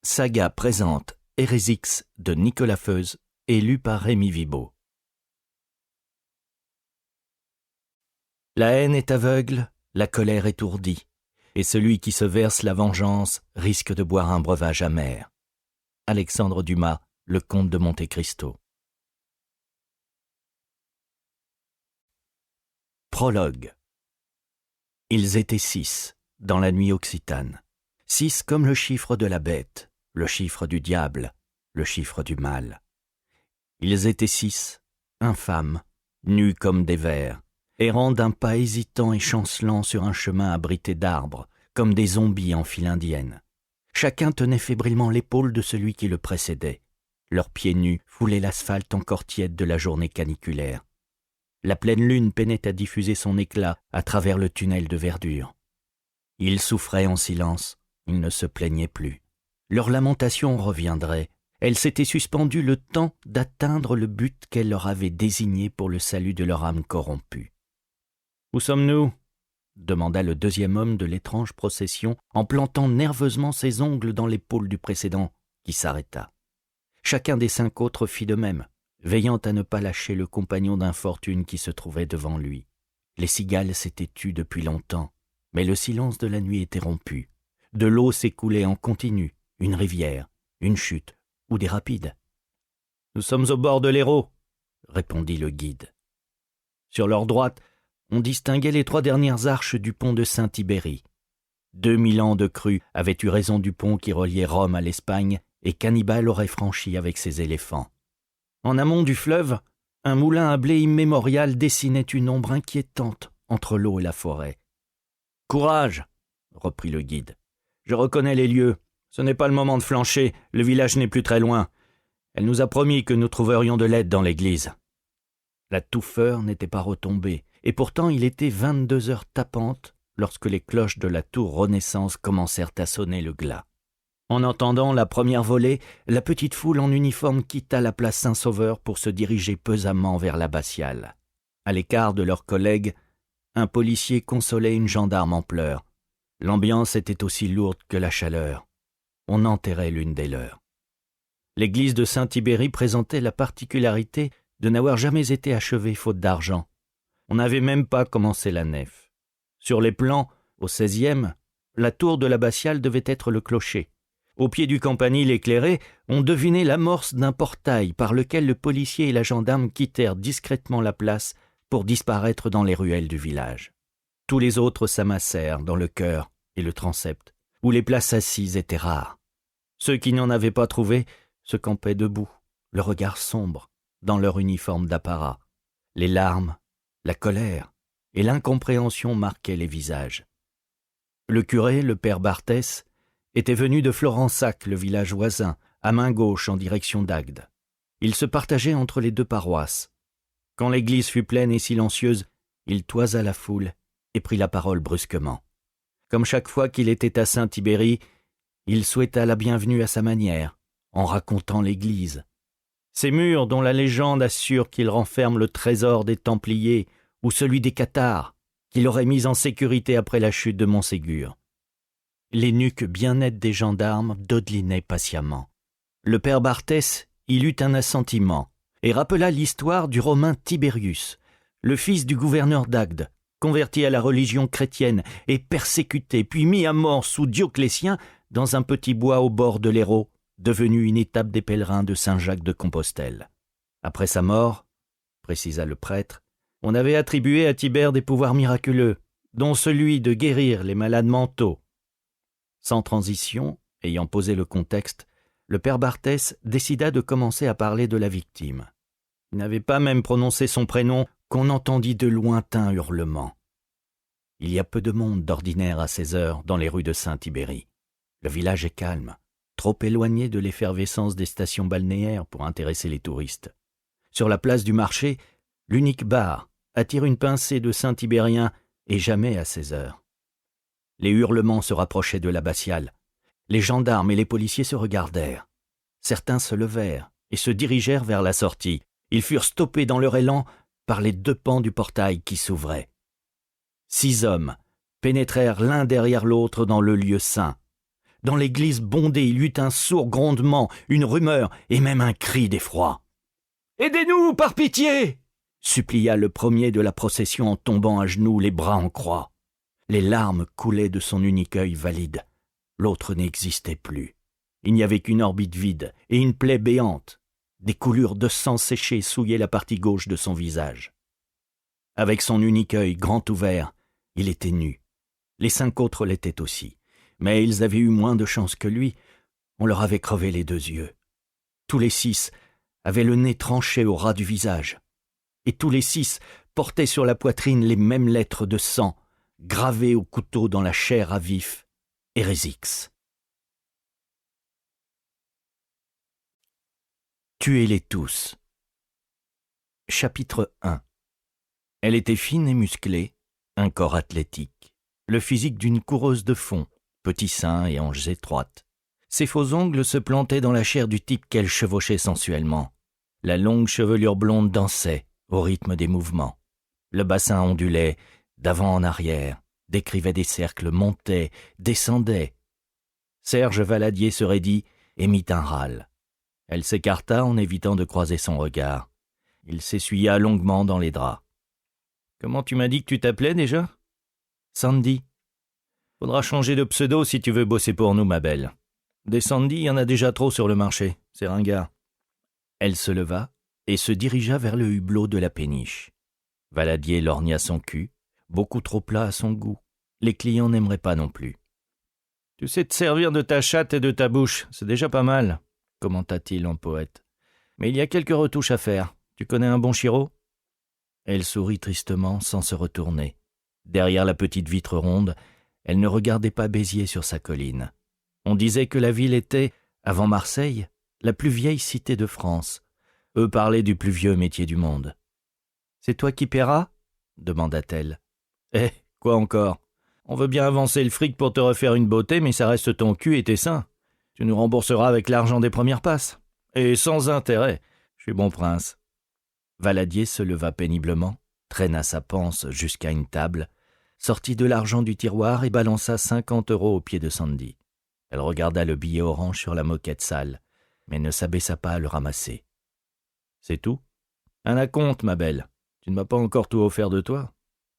Saga présente Hérésix de Nicolas Feuze et lu par Rémi Vibaud. La haine est aveugle, la colère étourdie, et celui qui se verse la vengeance risque de boire un breuvage amer. Alexandre Dumas, Le Comte de Monte Cristo. Prologue. Ils étaient 6, dans la nuit occitane. 6 comme le chiffre de la bête, le chiffre du diable, le chiffre du mal. Ils étaient 6, infâmes, nus comme des vers, errant d'un pas hésitant et chancelant sur un chemin abrité d'arbres, comme des zombies en file indienne. Chacun tenait fébrilement l'épaule de celui qui le précédait. Leurs pieds nus foulaient l'asphalte encore tiède de la journée caniculaire. La pleine lune peinait à diffuser son éclat à travers le tunnel de verdure. Ils souffraient en silence, ils ne se plaignaient plus. Leur lamentation reviendrait. Elle s'était suspendue le temps d'atteindre le but qu'elle leur avait désigné pour le salut de leur âme corrompue. « Où sommes-nous » demanda le deuxième homme de l'étrange procession en plantant nerveusement ses ongles dans l'épaule du précédent, qui s'arrêta. Chacun des 5 autres fit de même, veillant à ne pas lâcher le compagnon d'infortune qui se trouvait devant lui. Les cigales s'étaient tues depuis longtemps, mais le silence de la nuit était rompu. De l'eau s'écoulait en continu, une rivière, une chute ou des rapides. « Nous sommes au bord de l'Hérault » répondit le guide. Sur leur droite, on distinguait les 3 dernières arches du pont de Saint-Tibéri. 2000 ans de crue avaient eu raison du pont qui reliait Rome à l'Espagne et qu'Hannibal aurait franchi avec ses éléphants. En amont du fleuve, un moulin à blé immémorial dessinait une ombre inquiétante entre l'eau et la forêt. « Courage !» reprit le guide. « Je reconnais les lieux. Ce n'est pas le moment de flancher, le village n'est plus très loin. Elle nous a promis que nous trouverions de l'aide dans l'église. » La touffeur n'était pas retombée, et pourtant il était 22 heures tapantes lorsque les cloches de la tour Renaissance commencèrent à sonner le glas. En entendant la première volée, la petite foule en uniforme quitta la place Saint-Sauveur pour se diriger pesamment vers l'abbatiale. À l'écart de leurs collègues, un policier consolait une gendarme en pleurs. L'ambiance était aussi lourde que la chaleur. On enterrait l'une des leurs. L'église de Saint-Tibéri présentait la particularité de n'avoir jamais été achevée faute d'argent. On n'avait même pas commencé la nef. Sur les plans, au 16e, la tour de l'abbatiale devait être le clocher. Au pied du campanile éclairé, on devinait l'amorce d'un portail par lequel le policier et la gendarme quittèrent discrètement la place pour disparaître dans les ruelles du village. Tous les autres s'amassèrent dans le chœur et le transept, où les places assises étaient rares. Ceux qui n'en avaient pas trouvé se campaient debout, le regard sombre, dans leur uniforme d'apparat. Les larmes, la colère et l'incompréhension marquaient les visages. Le curé, le père Barthès, était venu de Florensac, le village voisin, à main gauche en direction d'Agde. Il se partageait entre les 2 paroisses. Quand l'église fut pleine et silencieuse, il toisa la foule et prit la parole brusquement. Comme chaque fois qu'il était à Saint-Tibéri, il souhaita la bienvenue à sa manière, en racontant l'église. Ces murs dont la légende assure qu'ils renferment le trésor des Templiers ou celui des Cathares, qu'il aurait mis en sécurité après la chute de Montségur. Les nuques bien nettes des gendarmes dodelinaient patiemment. Le père Barthès y eut un assentiment et rappela l'histoire du Romain Tibérius, le fils du gouverneur d'Agde, converti à la religion chrétienne et persécuté, puis mis à mort sous Dioclétien dans un petit bois au bord de l'Hérault, devenu une étape des pèlerins de Saint-Jacques de Compostelle. Après sa mort, précisa le prêtre, on avait attribué à Tibère des pouvoirs miraculeux, dont celui de guérir les malades mentaux. Sans transition, ayant posé le contexte, le père Barthès décida de commencer à parler de la victime. Il n'avait pas même prononcé son prénom qu'on entendit de lointains hurlements. Il y a peu de monde d'ordinaire à ces heures dans les rues de Saint-Tibéri. Le village est calme, trop éloigné de l'effervescence des stations balnéaires pour intéresser les touristes. Sur la place du marché, l'unique bar attire une pincée de Saint-Tibériens et jamais à ces heures. Les hurlements se rapprochaient de l'abbatiale. Les gendarmes et les policiers se regardèrent. Certains se levèrent et se dirigèrent vers la sortie. Ils furent stoppés dans leur élan par les 2 pans du portail qui s'ouvraient. 6 hommes pénétrèrent l'un derrière l'autre dans le lieu saint. Dans l'église bondée, il y eut un sourd grondement, une rumeur et même un cri d'effroi. « Aidez-nous, par pitié !» supplia le premier de la procession en tombant à genoux, les bras en croix. Les larmes coulaient de son unique œil valide. L'autre n'existait plus. Il n'y avait qu'une orbite vide et une plaie béante. Des coulures de sang séché souillaient la partie gauche de son visage. Avec son unique œil grand ouvert, il était nu. Les 5 autres l'étaient aussi. Mais ils avaient eu moins de chance que lui. On leur avait crevé les 2 yeux. Tous les 6 avaient le nez tranché au ras du visage. Et tous les 6 portaient sur la poitrine les mêmes lettres de sang, gravées au couteau dans la chair à vif. Hérésiques. Tuez-les tous. Chapitre 1. Elle était fine et musclée, un corps athlétique, le physique d'une coureuse de fond, petits seins et hanches étroites. Ses faux ongles se plantaient dans la chair du type qu'elle chevauchait sensuellement. La longue chevelure blonde dansait au rythme des mouvements. Le bassin ondulait d'avant en arrière, décrivait des cercles, montait, descendait. Serge Valadier se raidit et mit un râle. Elle s'écarta en évitant de croiser son regard. Il s'essuya longuement dans les draps. « Comment tu m'as dit que tu t'appelais déjà ?»« Sandy. »« Faudra changer de pseudo si tu veux bosser pour nous, ma belle. Des Sandy, il y en a déjà trop sur le marché, c'est ringard. » Elle se leva et se dirigea vers le hublot de la péniche. Valadier lorgna son cul, beaucoup trop plat à son goût. Les clients n'aimeraient pas non plus. « Tu sais te servir de ta chatte et de ta bouche, c'est déjà pas mal, » commenta-t-il en poète. « Mais il y a quelques retouches à faire. Tu connais un bon chiro ?» Elle sourit tristement sans se retourner. Derrière la petite vitre ronde, elle ne regardait pas Béziers sur sa colline. On disait que la ville était, avant Marseille, la plus vieille cité de France. Eux parlaient du plus vieux métier du monde. « C'est toi qui paieras ?» demanda-t-elle. « Eh, quoi encore ? On veut bien avancer le fric pour te refaire une beauté, mais ça reste ton cul et tes seins. Tu nous rembourseras avec l'argent des premières passes. Et sans intérêt. Je suis bon prince. » Valadier se leva péniblement, traîna sa panse jusqu'à une table, sortit de l'argent du tiroir et balança 50 € au pied de Sandy. Elle regarda le billet orange sur la moquette sale, mais ne s'abaissa pas à le ramasser. « C'est tout ? Un acompte, ma belle. Tu ne m'as pas encore tout offert de toi.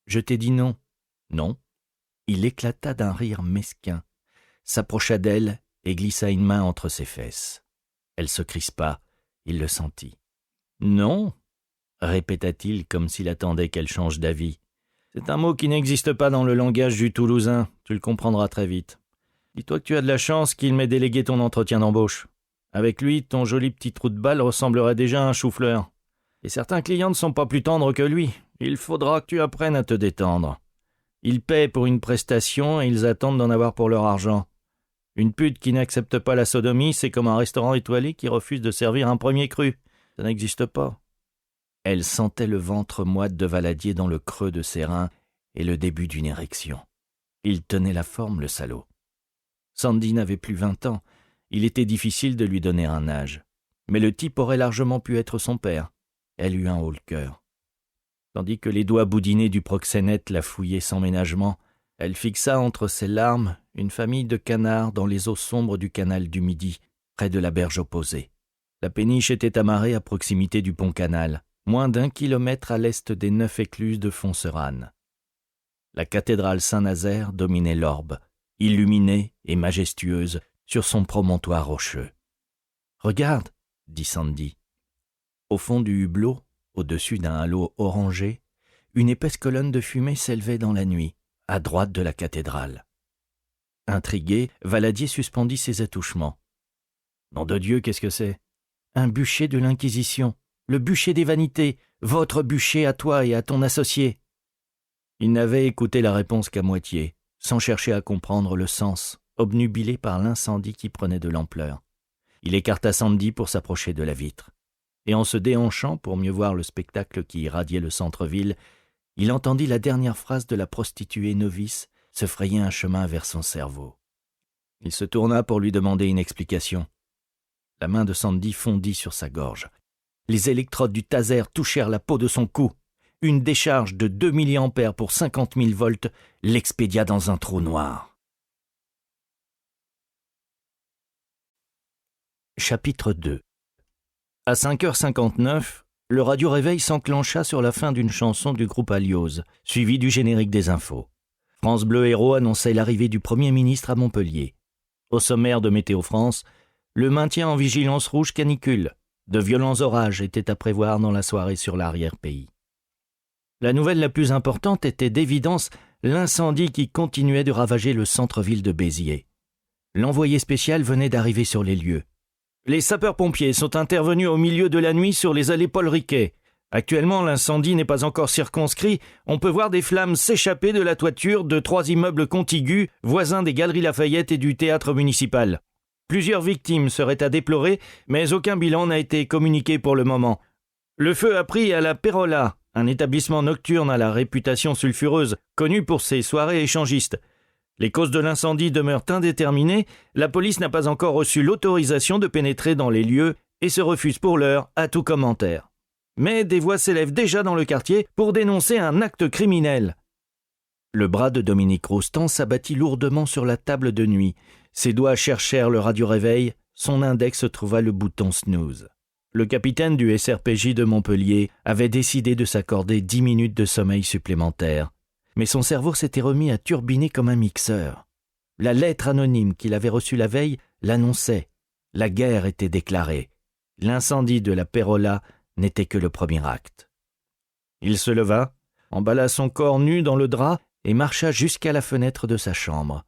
Je t'ai dit non. » « Non. » Il éclata d'un rire mesquin, s'approcha d'elle et glissa une main entre ses fesses. Elle se crispa, il le sentit. « Non ?» répéta-t-il comme s'il attendait qu'elle change d'avis. « C'est un mot qui n'existe pas dans le langage du Toulousain, tu le comprendras très vite. Dis-toi que tu as de la chance qu'il m'ait délégué ton entretien d'embauche. Avec lui, ton joli petit trou de balle ressemblerait déjà à un chou-fleur. Et certains clients ne sont pas plus tendres que lui. Il faudra que tu apprennes à te détendre. Ils paient pour une prestation et ils attendent d'en avoir pour leur argent. Une pute qui n'accepte pas la sodomie, c'est comme un restaurant étoilé qui refuse de servir un premier cru. Ça n'existe pas. » Elle sentait le ventre moite de Valadier dans le creux de ses reins et le début d'une érection. Il tenait la forme, le salaud. Sandy n'avait plus 20 ans. Il était difficile de lui donner un âge. Mais le type aurait largement pu être son père. Elle eut un haut-le-cœur. Tandis que les doigts boudinés du proxénète la fouillaient sans ménagement, elle fixa entre ses larmes une famille de canards dans les eaux sombres du canal du Midi, près de la berge opposée. La péniche était amarrée à proximité du pont-canal, moins d'1 kilomètre à l'est des 9 écluses de Fonserane. La cathédrale Saint-Nazaire dominait l'orbe, illuminée et majestueuse sur son promontoire rocheux. « Regarde !» dit Sandy. Au fond du hublot, au-dessus d'un halo orangé, une épaisse colonne de fumée s'élevait dans la nuit, à droite de la cathédrale. Intrigué, Valadier suspendit ses attouchements. « Nom de Dieu, qu'est-ce que c'est ?»« Un bûcher de l'Inquisition, le bûcher des vanités, votre bûcher à toi et à ton associé. » Il n'avait écouté la réponse qu'à moitié, sans chercher à comprendre le sens, obnubilé par l'incendie qui prenait de l'ampleur. Il écarta Sandy pour s'approcher de la vitre. Et en se déhanchant pour mieux voir le spectacle qui irradiait le centre-ville, il entendit la dernière phrase de la prostituée novice se frayer un chemin vers son cerveau. Il se tourna pour lui demander une explication. La main de Sandy fondit sur sa gorge. Les électrodes du taser touchèrent la peau de son cou. Une décharge de 2 mA pour 50 000 volts l'expédia dans un trou noir. Chapitre 2. À 5h59, le radio-réveil s'enclencha sur la fin d'une chanson du groupe Alioz, suivi du générique des infos. France Bleu Héros annonçait l'arrivée du Premier ministre à Montpellier. Au sommaire de Météo France, le maintien en vigilance rouge canicule. De violents orages étaient à prévoir dans la soirée sur l'arrière-pays. La nouvelle la plus importante était d'évidence l'incendie qui continuait de ravager le centre-ville de Béziers. L'envoyé spécial venait d'arriver sur les lieux. Les sapeurs-pompiers sont intervenus au milieu de la nuit sur les allées Paul Riquet. Actuellement, l'incendie n'est pas encore circonscrit. On peut voir des flammes s'échapper de la toiture de 3 immeubles contigus, voisins des Galeries Lafayette et du théâtre municipal. Plusieurs victimes seraient à déplorer, mais aucun bilan n'a été communiqué pour le moment. Le feu a pris à la Pérola, un établissement nocturne à la réputation sulfureuse, connu pour ses soirées échangistes. Les causes de l'incendie demeurent indéterminées, la police n'a pas encore reçu l'autorisation de pénétrer dans les lieux et se refuse pour l'heure à tout commentaire. Mais des voix s'élèvent déjà dans le quartier pour dénoncer un acte criminel. Le bras de Dominique Roustan s'abattit lourdement sur la table de nuit. Ses doigts cherchèrent le radio-réveil, son index trouva le bouton snooze. Le capitaine du SRPJ de Montpellier avait décidé de s'accorder 10 minutes de sommeil supplémentaire. Mais son cerveau s'était remis à turbiner comme un mixeur. La lettre anonyme qu'il avait reçue la veille l'annonçait. La guerre était déclarée. L'incendie de la Pérola n'était que le premier acte. Il se leva, emballa son corps nu dans le drap et marcha jusqu'à la fenêtre de sa chambre.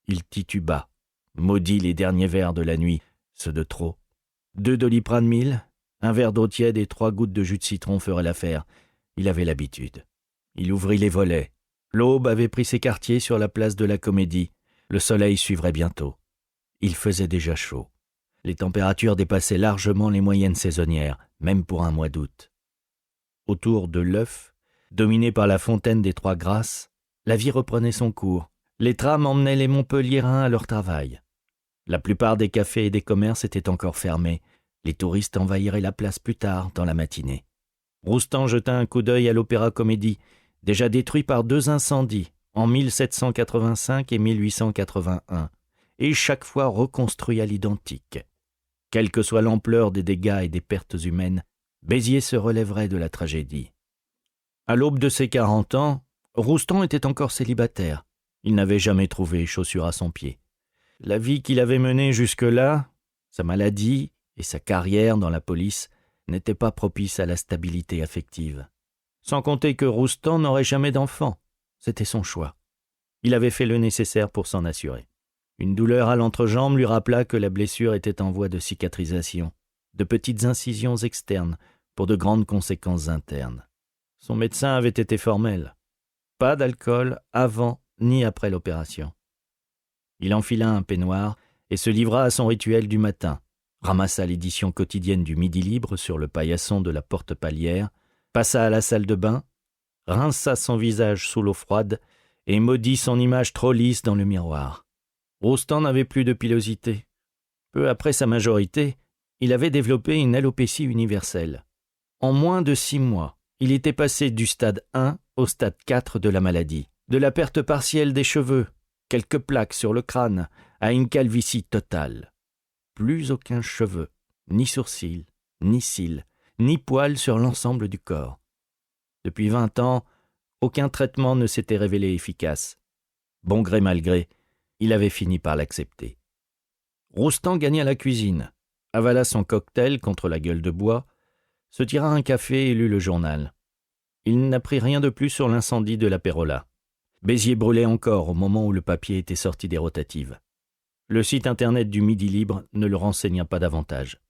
Il tituba, maudit les derniers verres de la nuit, ceux de trop. 2 Doliprane 1000, un verre d'eau tiède et 3 gouttes de jus de citron feraient l'affaire. Il avait l'habitude. Il ouvrit les volets. L'aube avait pris ses quartiers sur la place de la Comédie. Le soleil suivrait bientôt. Il faisait déjà chaud. Les températures dépassaient largement les moyennes saisonnières, même pour un mois d'août. Autour de l'œuf, dominé par la fontaine des Trois Grâces, la vie reprenait son cours. Les trams emmenaient les Montpelliérains à leur travail. La plupart des cafés et des commerces étaient encore fermés. Les touristes envahiraient la place plus tard, dans la matinée. Roustan jeta un coup d'œil à l'Opéra-Comédie, déjà détruit par 2 incendies, en 1785 et 1881, et chaque fois reconstruit à l'identique. Quelle que soit l'ampleur des dégâts et des pertes humaines, Béziers se relèverait de la tragédie. À l'aube de ses 40 ans, Roustan était encore célibataire. Il n'avait jamais trouvé chaussure à son pied. La vie qu'il avait menée jusque-là, sa maladie et sa carrière dans la police, n'étaient pas propices à la stabilité affective. Sans compter que Roustan n'aurait jamais d'enfant. C'était son choix. Il avait fait le nécessaire pour s'en assurer. Une douleur à l'entrejambe lui rappela que la blessure était en voie de cicatrisation, de petites incisions externes pour de grandes conséquences internes. Son médecin avait été formel. Pas d'alcool avant ni après l'opération. Il enfila un peignoir et se livra à son rituel du matin, ramassa l'édition quotidienne du Midi Libre sur le paillasson de la porte palière, passa à la salle de bain, rinça son visage sous l'eau froide et maudit son image trop lisse dans le miroir. Roustan n'avait plus de pilosité. Peu après sa majorité, il avait développé une alopécie universelle. En moins de 6 mois, il était passé du stade 1 au stade 4 de la maladie, de la perte partielle des cheveux, quelques plaques sur le crâne, à une calvitie totale. Plus aucun cheveu, ni sourcils, ni cils, ni poils sur l'ensemble du corps. Depuis 20 ans, aucun traitement ne s'était révélé efficace. Bon gré mal gré, il avait fini par l'accepter. Roustan gagna la cuisine, avala son cocktail contre la gueule de bois, se tira un café et lut le journal. Il n'apprit rien de plus sur l'incendie de la Pérola. Béziers brûlait encore au moment où le papier était sorti des rotatives. Le site internet du Midi Libre ne le renseigna pas davantage.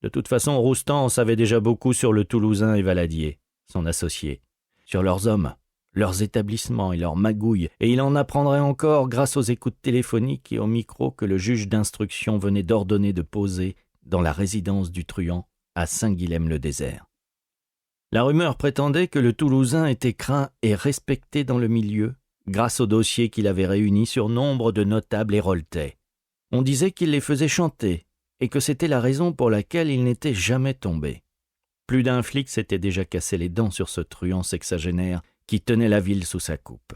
De toute façon, Roustan en savait déjà beaucoup sur le Toulousain et Valadier, son associé, sur leurs hommes, leurs établissements et leurs magouilles, et il en apprendrait encore grâce aux écoutes téléphoniques et au micro que le juge d'instruction venait d'ordonner de poser dans la résidence du truand à Saint-Guilhem-le-Désert. La rumeur prétendait que le Toulousain était craint et respecté dans le milieu grâce aux dossiers qu'il avait réunis sur nombre de notables héroltais. On disait qu'il les faisait chanter et que c'était la raison pour laquelle il n'était jamais tombé. Plus d'un flic s'était déjà cassé les dents sur ce truand sexagénaire qui tenait la ville sous sa coupe.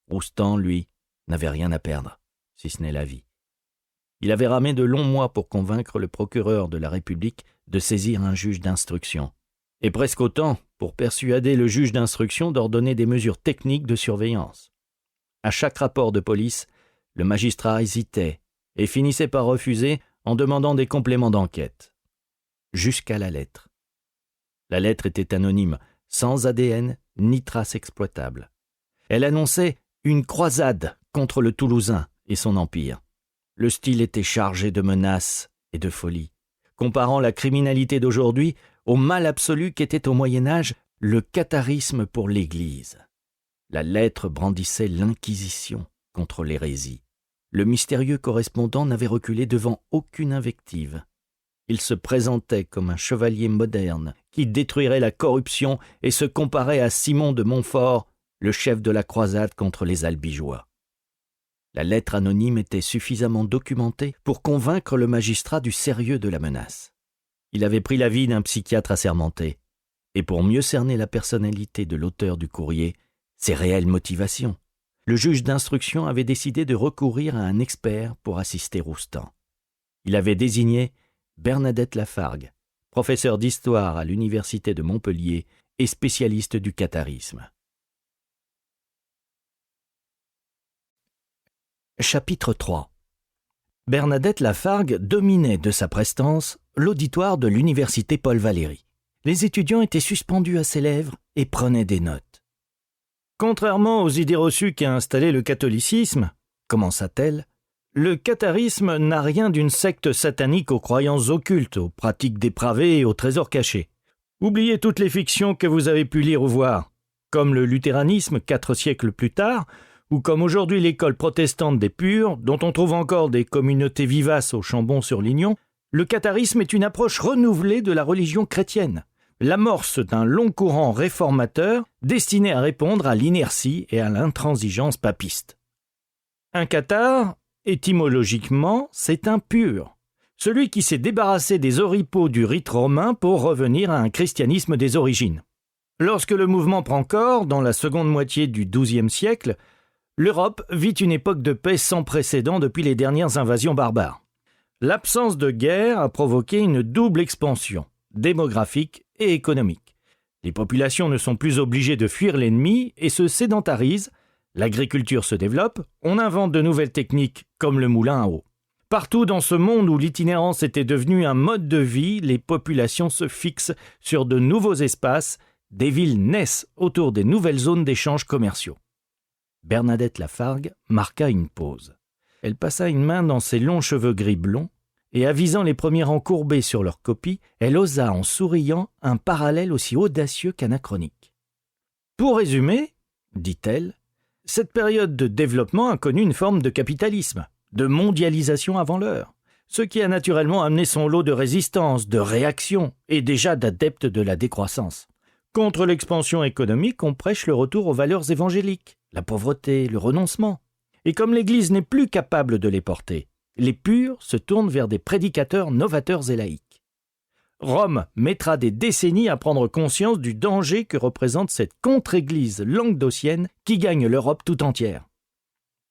Roustan, lui, n'avait rien à perdre, si ce n'est la vie. Il avait ramé de longs mois pour convaincre le procureur de la République de saisir un juge d'instruction, et presque autant pour persuader le juge d'instruction d'ordonner des mesures techniques de surveillance. À chaque rapport de police, le magistrat hésitait et finissait par refuser en demandant des compléments d'enquête. Jusqu'à la lettre. La lettre était anonyme, sans ADN ni trace exploitable. Elle annonçait une croisade contre le Toulousain et son empire. Le style était chargé de menaces et de folie, comparant la criminalité d'aujourd'hui au mal absolu qu'était au Moyen-Âge le catharisme pour l'Église. La lettre brandissait l'inquisition contre l'hérésie. Le mystérieux correspondant n'avait reculé devant aucune invective. Il se présentait comme un chevalier moderne qui détruirait la corruption et se comparait à Simon de Montfort, le chef de la croisade contre les Albigeois. La lettre anonyme était suffisamment documentée pour convaincre le magistrat du sérieux de la menace. Il avait pris l'avis d'un psychiatre assermenté, et pour mieux cerner la personnalité de l'auteur du courrier, ses réelles motivations, le juge d'instruction avait décidé de recourir à un expert pour assister Roustan. Il avait désigné Bernadette Lafargue, professeure d'histoire à l'université de Montpellier et spécialiste du catharisme. Chapitre 3. Bernadette Lafargue dominait de sa prestance l'auditoire de l'université Paul Valéry. Les étudiants étaient suspendus à ses lèvres et prenaient des notes. Contrairement aux idées reçues qu'a installées le catholicisme, commença-t-elle, le catharisme n'a rien d'une secte satanique aux croyances occultes, aux pratiques dépravées et aux trésors cachés. Oubliez toutes les fictions que vous avez pu lire ou voir, comme le luthéranisme 4 siècles plus tard, ou comme aujourd'hui l'école protestante des Purs, dont on trouve encore des communautés vivaces au Chambon-sur-Lignon. Le catharisme est une approche renouvelée de la religion chrétienne, l'amorce d'un long courant réformateur destiné à répondre à l'inertie et à l'intransigeance papiste. Un cathare, étymologiquement, c'est un pur, celui qui s'est débarrassé des oripeaux du rite romain pour revenir à un christianisme des origines. Lorsque le mouvement prend corps, dans la seconde moitié du XIIe siècle, l'Europe vit une époque de paix sans précédent depuis les dernières invasions barbares. L'absence de guerre a provoqué une double expansion, démographique et économique. Les populations ne sont plus obligées de fuir l'ennemi et se sédentarisent, l'agriculture se développe, on invente de nouvelles techniques comme le moulin à eau. Partout dans ce monde où l'itinérance était devenue un mode de vie, les populations se fixent sur de nouveaux espaces, des villes naissent autour des nouvelles zones d'échanges commerciaux. Bernadette Lafargue marqua une pause. Elle passa une main dans ses longs cheveux gris blonds et, avisant les premiers rangs courbés sur leur copie, elle osa en souriant un parallèle aussi audacieux qu'anachronique. Pour résumer, dit-elle, cette période de développement a connu une forme de capitalisme, de mondialisation avant l'heure, ce qui a naturellement amené son lot de résistance, de réaction et déjà d'adeptes de la décroissance. Contre l'expansion économique, on prêche le retour aux valeurs évangéliques, la pauvreté, le renoncement. Et comme l'Église n'est plus capable de les porter, les purs se tournent vers des prédicateurs novateurs et laïques. Rome mettra des décennies à prendre conscience du danger que représente cette contre-église languedocienne qui gagne l'Europe tout entière.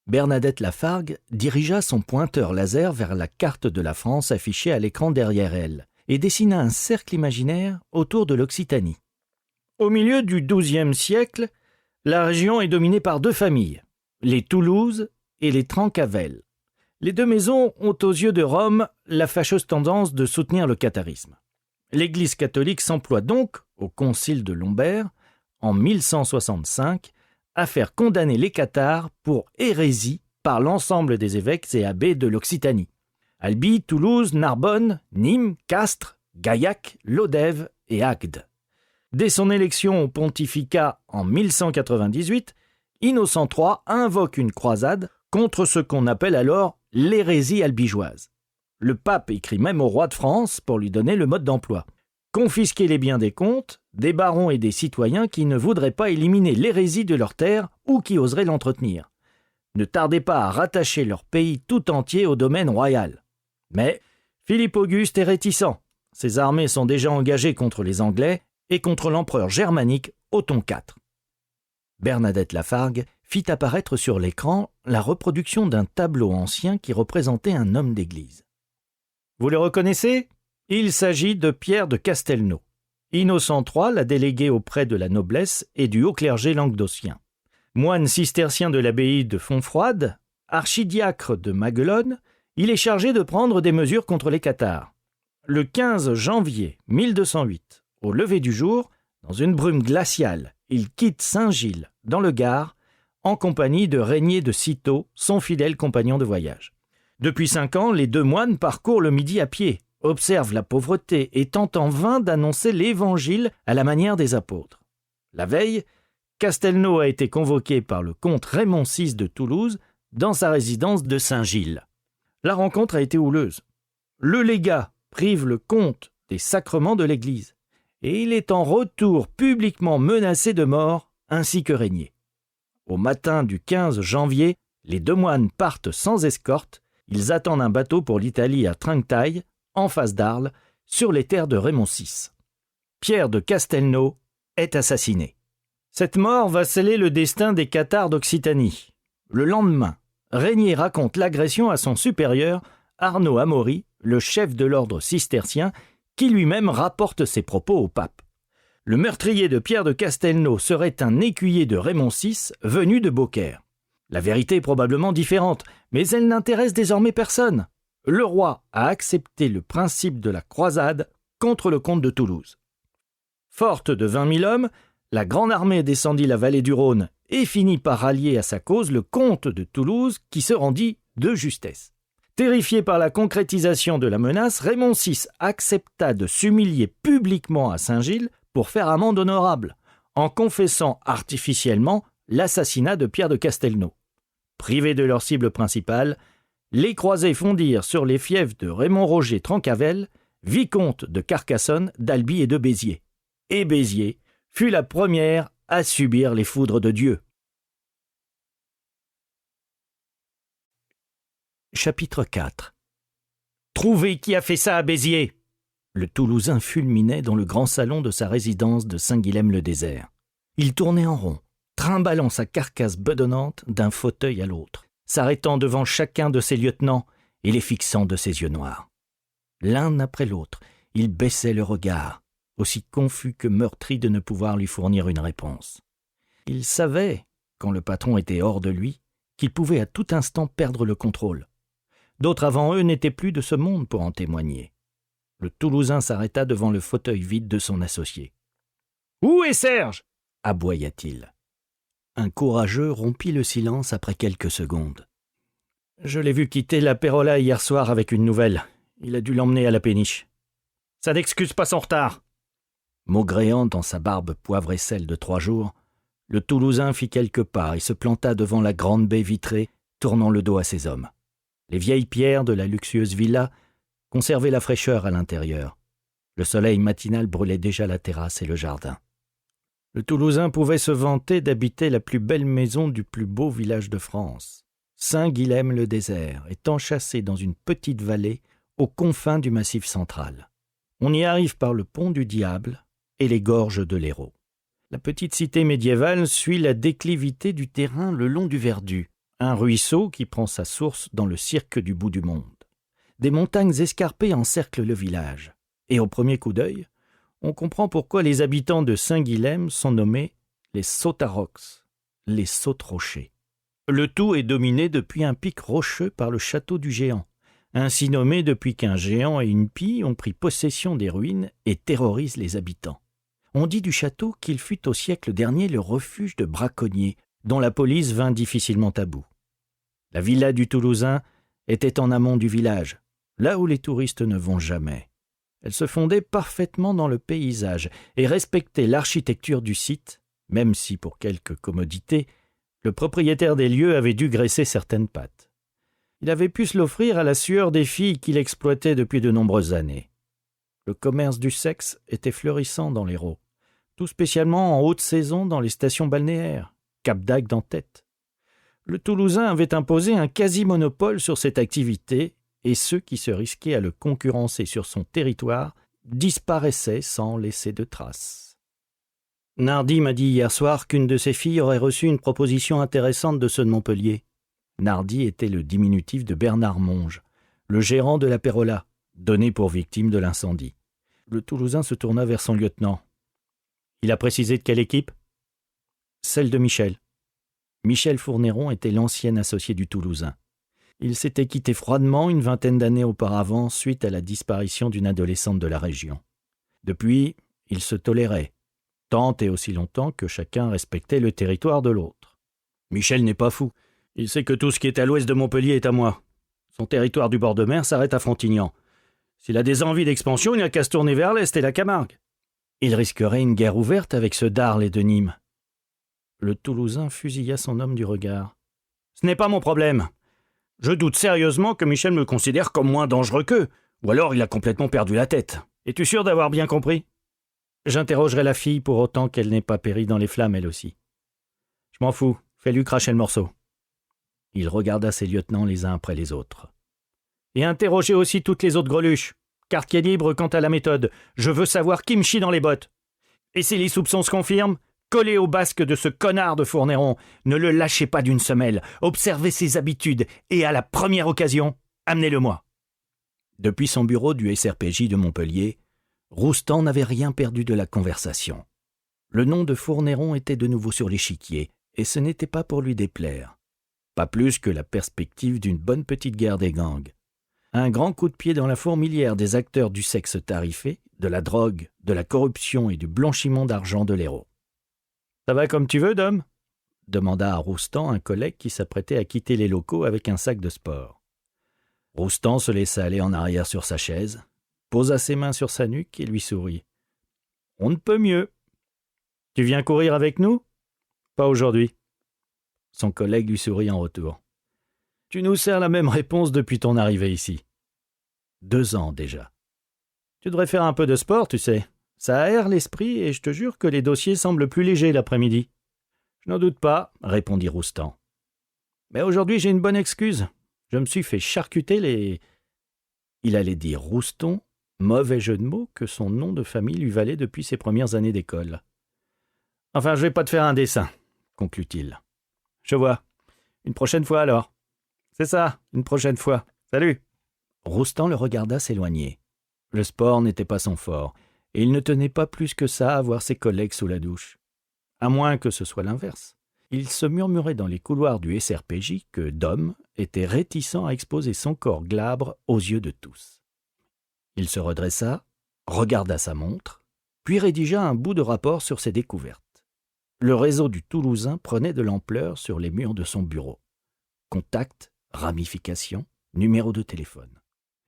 Bernadette Lafargue dirigea son pointeur laser vers la carte de la France affichée à l'écran derrière elle et dessina un cercle imaginaire autour de l'Occitanie. Au milieu du XIIe siècle, la région est dominée par 2 familles, les Toulouse et les Trencavel. Les 2 maisons ont aux yeux de Rome la fâcheuse tendance de soutenir le catharisme. L'Église catholique s'emploie donc, au concile de Lombert, en 1165, à faire condamner les cathares pour hérésie par l'ensemble des évêques et abbés de l'Occitanie. Albi, Toulouse, Narbonne, Nîmes, Castres, Gaillac, Lodève et Agde. Dès son élection au pontificat en 1198, Innocent III invoque une croisade contre ce qu'on appelle alors l'hérésie albigeoise. Le pape écrit même au roi de France pour lui donner le mode d'emploi. Confisquer les biens des comtes, des barons et des citoyens qui ne voudraient pas éliminer l'hérésie de leurs terres ou qui oseraient l'entretenir. Ne tardez pas à rattacher leur pays tout entier au domaine royal. Mais Philippe Auguste est réticent. Ses armées sont déjà engagées contre les Anglais et contre l'empereur germanique Othon IV. Bernadette Lafargue fit apparaître sur l'écran la reproduction d'un tableau ancien qui représentait un homme d'église. Vous le reconnaissez ? Il s'agit de Pierre de Castelnau. Innocent III l'a délégué auprès de la noblesse et du haut clergé languedocien. Moine cistercien de l'abbaye de Fontfroide, archidiacre de Maguelone, il est chargé de prendre des mesures contre les cathares. Le 15 janvier 1208, au lever du jour, dans une brume glaciale, il quitte Saint-Gilles, dans le Gard, en compagnie de Régnier de Cîteaux, son fidèle compagnon de voyage. Depuis 5 ans, les 2 moines parcourent le Midi à pied, observent la pauvreté et tentent en vain d'annoncer l'Évangile à la manière des apôtres. La veille, Castelnau a été convoqué par le comte Raymond VI de Toulouse dans sa résidence de Saint-Gilles. La rencontre a été houleuse. Le légat prive le comte des sacrements de l'Église et il est en retour publiquement menacé de mort, ainsi que Régnier. Au matin du 15 janvier, les 2 moines partent sans escorte. Ils attendent un bateau pour l'Italie à Trinquetaille, en face d'Arles, sur les terres de Raymond VI. Pierre de Castelnau est assassiné. Cette mort va sceller le destin des cathares d'Occitanie. Le lendemain, Régnier raconte l'agression à son supérieur, Arnaud Amaury, le chef de l'ordre cistercien, qui lui-même rapporte ses propos au pape. Le meurtrier de Pierre de Castelnau serait un écuyer de Raymond VI venu de Beaucaire. La vérité est probablement différente, mais elle n'intéresse désormais personne. Le roi a accepté le principe de la croisade contre le comte de Toulouse. Forte de 20 000 hommes, la grande armée descendit la vallée du Rhône et finit par rallier à sa cause le comte de Toulouse qui se rendit de justesse. Terrifié par la concrétisation de la menace, Raymond VI accepta de s'humilier publiquement à Saint-Gilles pour faire amende honorable, en confessant artificiellement l'assassinat de Pierre de Castelnau. Privés de leur cible principale, les croisés fondirent sur les fiefs de Raymond-Roger Trencavel, vicomte de Carcassonne, d'Albi et de Béziers. Et Béziers fut la première à subir les foudres de Dieu. Chapitre 4. Trouvez qui a fait ça à Béziers. Le Toulousain fulminait dans le grand salon de sa résidence de Saint-Guilhem-le-Désert. Il tournait en rond, trimballant sa carcasse bedonnante d'un fauteuil à l'autre, s'arrêtant devant chacun de ses lieutenants et les fixant de ses yeux noirs. L'un après l'autre, il baissait le regard, aussi confus que meurtri de ne pouvoir lui fournir une réponse. Il savait, quand le patron était hors de lui, qu'il pouvait à tout instant perdre le contrôle. D'autres avant eux n'étaient plus de ce monde pour en témoigner. Le Toulousain s'arrêta devant le fauteuil vide de son associé. « Où est Serge ?» aboya-t-il. Un courageux rompit le silence après quelques secondes. « Je l'ai vu quitter la Pérola hier soir avec une nouvelle. Il a dû l'emmener à la péniche. »« Ça n'excuse pas son retard !» Maugréant dans sa barbe poivre et sel de 3 jours, le Toulousain fit quelques pas et se planta devant la grande baie vitrée, tournant le dos à ses hommes. Les vieilles pierres de la luxueuse villa conservaient la fraîcheur à l'intérieur. Le soleil matinal brûlait déjà la terrasse et le jardin. Le Toulousain pouvait se vanter d'habiter la plus belle maison du plus beau village de France. Saint-Guilhem-le-Désert est enchâssé dans une petite vallée aux confins du Massif central. On y arrive par le pont du Diable et les gorges de l'Hérault. La petite cité médiévale suit la déclivité du terrain le long du Verdu, un ruisseau qui prend sa source dans le cirque du bout du monde. Des montagnes escarpées encerclent le village, et au premier coup d'œil, on comprend pourquoi les habitants de Saint-Guilhem sont nommés les Sautarocs, les Sautes-Rochers. Le tout est dominé depuis un pic rocheux par le château du Géant, ainsi nommé depuis qu'un géant et une pie ont pris possession des ruines et terrorisent les habitants. On dit du château qu'il fut au siècle dernier le refuge de braconniers, dont la police vint difficilement à bout. La villa du Toulousain était en amont du village, là où les touristes ne vont jamais. Elle se fondait parfaitement dans le paysage et respectait l'architecture du site, même si, pour quelque commodité, le propriétaire des lieux avait dû graisser certaines pattes. Il avait pu se l'offrir à la sueur des filles qu'il exploitait depuis de nombreuses années. Le commerce du sexe était florissant dans l'Hérault, tout spécialement en haute saison dans les stations balnéaires, Cap d'Agde en tête. Le Toulousain avait imposé un quasi-monopole sur cette activité et ceux qui se risquaient à le concurrencer sur son territoire disparaissaient sans laisser de traces. Nardi m'a dit hier soir qu'une de ses filles aurait reçu une proposition intéressante de ceux de Montpellier. Nardi était le diminutif de Bernard Monge, le gérant de la Pérola, donné pour victime de l'incendie. Le Toulousain se tourna vers son lieutenant. Il a précisé de quelle équipe ? Celle de Michel. Michel Fournéron était l'ancien associé du Toulousain. Il s'était quitté froidement une vingtaine d'années auparavant suite à la disparition d'une adolescente de la région. Depuis, ils se toléraient, tant et aussi longtemps que chacun respectait le territoire de l'autre. Michel n'est pas fou. Il sait que tout ce qui est à l'ouest de Montpellier est à moi. Son territoire du bord de mer s'arrête à Frontignan. S'il a des envies d'expansion, il n'a qu'à se tourner vers l'est et la Camargue. Il risquerait une guerre ouverte avec ceux d'Arles et de Nîmes. Le Toulousain fusilla son homme du regard. « Ce n'est pas mon problème. Je doute sérieusement que Michel me considère comme moins dangereux qu'eux, ou alors il a complètement perdu la tête. Es-tu sûr d'avoir bien compris ? J'interrogerai la fille pour autant qu'elle n'ait pas péri dans les flammes elle aussi. Je m'en fous, fais-lui cracher le morceau. » Il regarda ses lieutenants les uns après les autres. « Et interrogez aussi toutes les autres greluches. Quartier libre quant à la méthode. Je veux savoir qui me chie dans les bottes. Et si les soupçons se confirment, collez au basque de ce connard de Fournéron. Ne le lâchez pas d'une semelle. Observez ses habitudes et à la première occasion, amenez-le-moi. » Depuis son bureau du SRPJ de Montpellier, Roustan n'avait rien perdu de la conversation. Le nom de Fournéron était de nouveau sur l'échiquier, et ce n'était pas pour lui déplaire. Pas plus que la perspective d'une bonne petite guerre des gangs. Un grand coup de pied dans la fourmilière des acteurs du sexe tarifé, de la drogue, de la corruption et du blanchiment d'argent de l'héros. « Ça va comme tu veux, Dom ?» demanda à Roustan un collègue qui s'apprêtait à quitter les locaux avec un sac de sport. Roustan se laissa aller en arrière sur sa chaise, posa ses mains sur sa nuque et lui sourit. « On ne peut mieux. Tu viens courir avec nous ? Pas aujourd'hui. » Son collègue lui sourit en retour. « Tu nous sers la même réponse depuis ton arrivée ici. 2 ans déjà. Tu devrais faire un peu de sport, tu sais. Ça aère l'esprit et je te jure que les dossiers semblent plus légers l'après-midi. »« Je n'en doute pas, » répondit Roustan. « Mais aujourd'hui j'ai une bonne excuse. Je me suis fait charcuter les... » Il allait dire Rouston, mauvais jeu de mots que son nom de famille lui valait depuis ses premières années d'école. « Enfin, je vais pas te faire un dessin, » conclut-il. « Je vois. Une prochaine fois alors. »« C'est ça, une prochaine fois. Salut !» Roustan le regarda s'éloigner. Le sport n'était pas son fort, et il ne tenait pas plus que ça à voir ses collègues sous la douche. À moins que ce soit l'inverse. Il se murmurait dans les couloirs du SRPJ que Dom était réticent à exposer son corps glabre aux yeux de tous. Il se redressa, regarda sa montre, puis rédigea un bout de rapport sur ses découvertes. Le réseau du Toulousain prenait de l'ampleur sur les murs de son bureau. Contacts, ramifications, numéro de téléphone.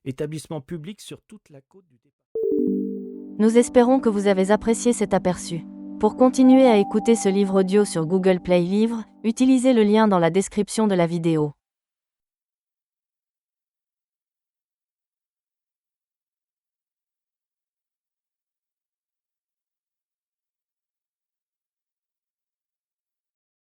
Établissement public sur toute la côte du département. Nous espérons que vous avez apprécié cet aperçu. Pour continuer à écouter ce livre audio sur Google Play Livres, utilisez le lien dans la description de la vidéo.